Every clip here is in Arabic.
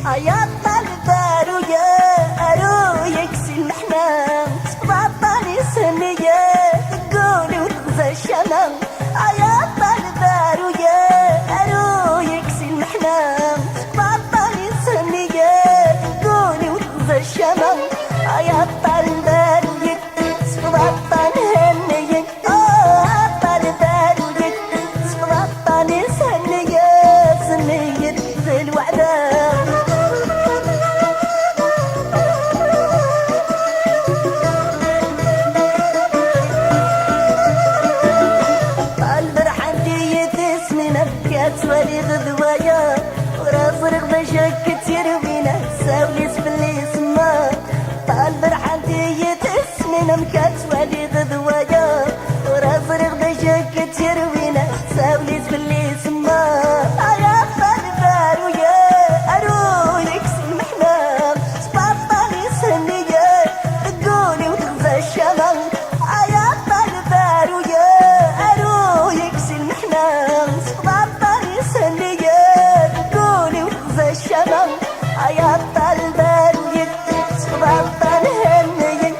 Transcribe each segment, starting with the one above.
يا طالبارو يا أرو يكسي المحنة بطاني سنية تقولي وتغزى الشمام يا طالبارو يا أرو يكسي المحنة بطاني سنية تقولي وتغزى الشمام يا طالبارو يكسي بطاني هنية طالبارو يكسي بطاني سنية سنية ذي الوعدة ولي غدوايا وراس رغبة شك تيروينا ساوليس باللي سما طال برحانتي تسمينا مكات ولي غدوايا وراس رغبة شك تيروينا ساوليس باللي سما يا طالبارو يا أرو يكسي المحنة سبطاني سنية تقولي وتغزى الشمال يا طالبارو يا أرو يكسي المحنة الشمال يا طالبان يتبطل هنية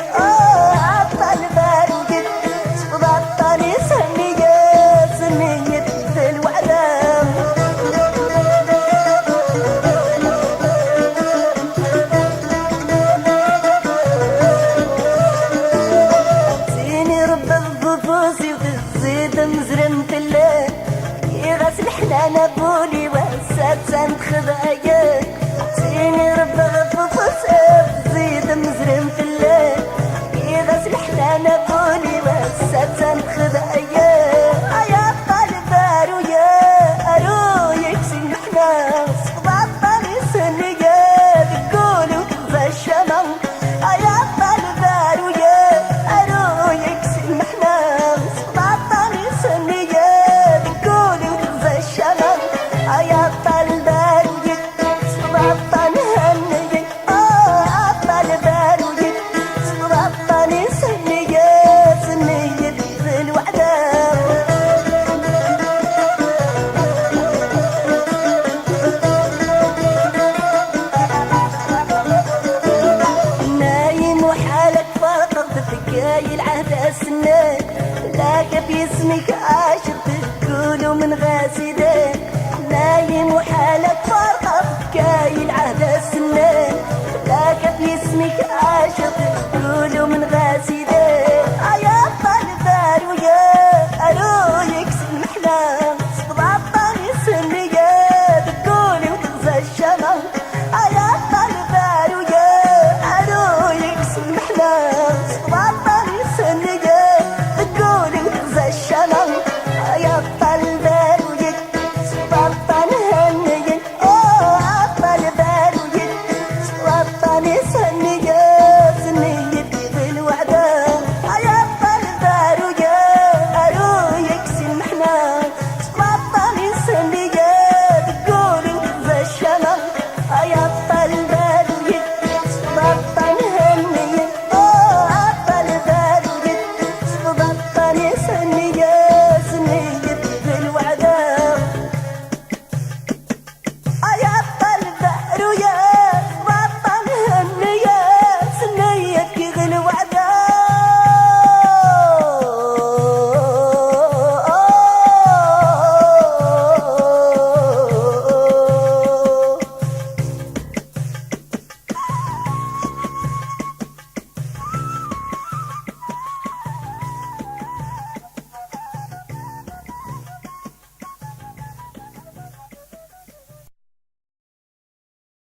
طالبان يتبطل سنية سنية ذي الوعدة زيني رب الضفوسي وتزيد مزرم في الليل يغسل حنان ابولي وسات سند خذايا